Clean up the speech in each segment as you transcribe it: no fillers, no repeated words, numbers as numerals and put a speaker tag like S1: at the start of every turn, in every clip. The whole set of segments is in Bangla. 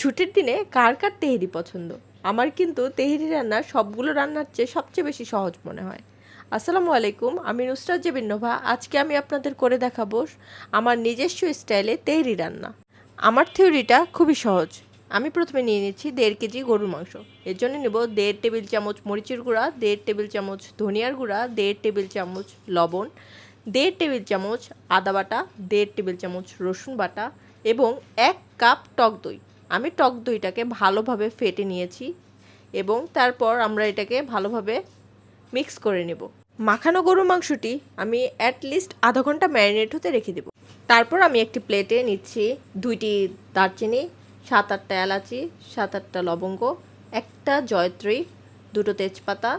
S1: ছুটির দিনে কার কার তেহেরি পছন্দ? আমার কিন্তু তেহেরি রান্না সবগুলো রান্নার চেয়ে সবচেয়ে বেশি সহজ মনে হয়। আসসালামু আলাইকুম, আমি নুসরাত জেবিন নোভা। আজকে আমি আপনাদের করে দেখাবো আমার নিজস্ব স্টাইলে তেহেরি রান্না। আমার থিওরিটা খুবই সহজ। আমি প্রথমে নিয়ে নিচ্ছি 1.5 কেজি গরুর মাংস। এর জন্য নেব 1.5 টেবিল চামচ মরিচের গুঁড়া, 1.5 টেবিল চামচ ধনিয়ার গুঁড়া, 1.5 টেবিল চামচ লবণ, 1.5 টেবিল চামচ আদা বাটা, 1.5 টেবিল চামচ রসুন বাটা এবং 1 কাপ টক দই। আমি টক দইটাকে ভালোভাবে ফেটে নিয়েছি এবং তারপর আমরা এটাকে ভালোভাবে মিক্স করে নেব। মাখানো গরুর মাংসটি আমি অ্যাটলিস্ট আধা ঘন্টা ম্যারিনেট হতে রেখে দেব। তারপর আমি একটি প্লেটে নিচ্ছি 2টি দারচিনি, 7-8টা এলাচি, 7-8টা লবঙ্গ, 1টা জয়ত্রী, 2টো তেজপাতা,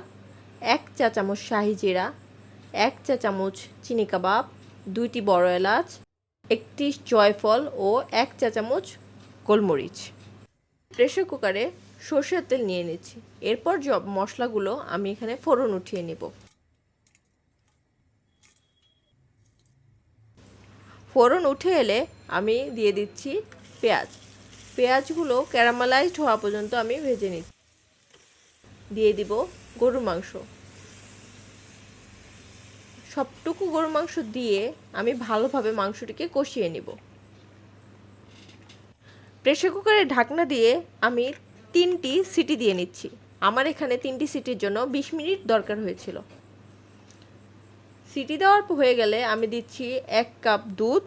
S1: 1 চা চামচ শাহি জিরা, 1 চা চামচ চিনি কাবাব, 2টি বড় এলাচ, 1টি জয়ফল ও 1 চা চামচ গোলমরিচ। প্রেসার কুকারে সরষের তেল নিয়ে নিচ্ছি। এরপর মশলাগুলো আমি এখানে ফোড়ন উঠিয়ে নেব। ফোড়ন উঠে এলে আমি দিয়ে দিচ্ছি পেঁয়াজ। পেঁয়াজগুলো ক্যারামেলাইজড হওয়া পর্যন্ত আমি ভেজে নিচ্ছি। দিয়ে দিব গরুর মাংস। সবটুকু গরুর মাংস দিয়ে আমি ভালোভাবে মাংসটিকে কষিয়ে নেব। প্রেসার কুকারে ঢাকনা দিয়ে আমি 3টি সিটি দিয়ে নিচ্ছি। আমার এখানে 3টি সিটির জন্য 20 মিনিট দরকার হয়েছিল। সিটি দেওয়ার হয়ে গেলে আমি দিচ্ছি 1 কাপ দুধ,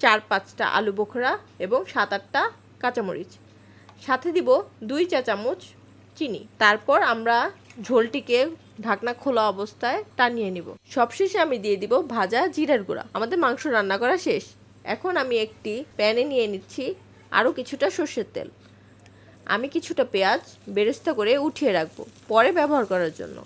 S1: 4-5টা আলু বোখরা এবং 7-8টা কাঁচামরিচ। সাথে দিব 2 চা চামচ চিনি। তারপর আমরা ঝোলটিকে ঢাকনা খোলা অবস্থায় টানিয়ে নিব। সবশেষে আমি দিয়ে দিব ভাজা জিরার গুঁড়া। আমাদের মাংস রান্না করা শেষ। এখন আমি একটি প্যানে নিয়ে নিচ্ছি আরও কিছুটা সর্ষের তেল। আমি কিছুটা পেঁয়াজ বেরেস্তা করে উঠিয়ে রাখবো পরে ব্যবহার করার জন্য।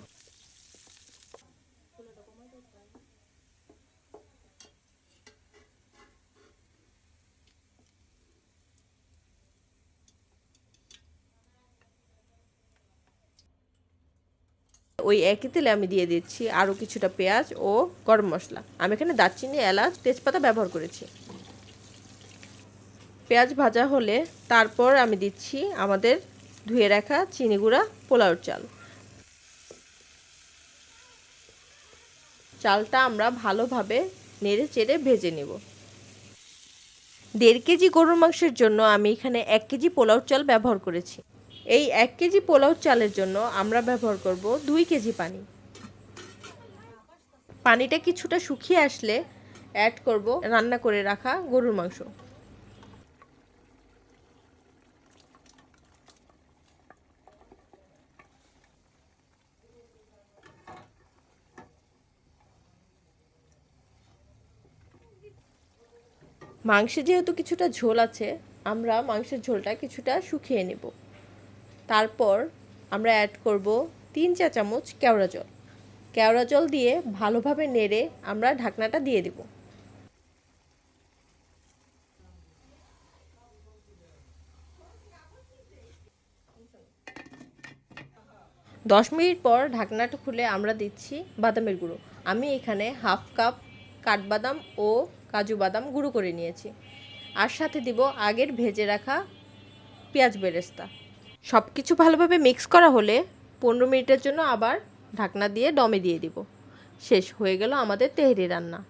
S1: ওই একই তেলে আমি দিয়ে দিচ্ছি আরও কিছুটা পেঁয়াজ ও গরম মশলা। আমি এখানে দারচিনি, এলাচ, তেজপাতা ব্যবহার করেছি। পেঁয়াজ ভাজা হলে তারপর আমি দিচ্ছি আমাদের ধুয়ে রাখা চিনি গুঁড়া পোলাওর চাল। চালটা আমরা ভালোভাবে নেড়ে চেড়ে ভেজে নেব। 1.5 কেজি গরুর মাংসের জন্য আমি এখানে 1 কেজি পোলাওর চাল ব্যবহার করেছি। এই 1 কেজি পোলাও চালের জন্য আমরা ব্যবহার করব 2 কেজি পানি। পানিটা কিছুটা শুকিয়ে আসলে অ্যাড করব রান্না করে রাখা গরুর মাংস। মাংসে যেহেতু কিছুটা ঝোল আছে, আমরা মাংসের ঝোলটা কিছুটা শুকিয়ে নেব। তারপর আমরা অ্যাড করব 3 চা চামচ কেওড়া জল। কেওড়া জল দিয়ে ভালোভাবে নেড়ে আমরা ঢাকনাটা দিয়ে দেব। 10 মিনিট পর ঢাকনাটা খুলে আমরা দিচ্ছি বাদামের গুঁড়ো। আমি এখানে 1/2 কাপ কাঠবাদাম ও কাজু বাদাম গুঁড়ো করে নিয়েছি। আর সাথে দিব আগের ভেজে রাখা পেঁয়াজ বেরেস্তা। সব কিছু ভালোভাবে মিক্স করা হলে 15 মিনিটের জন্য আবার ঢাকনা দিয়ে দমে দিয়ে দিব। শেষ হয়ে গেল আমাদের তেহেরি রান্না।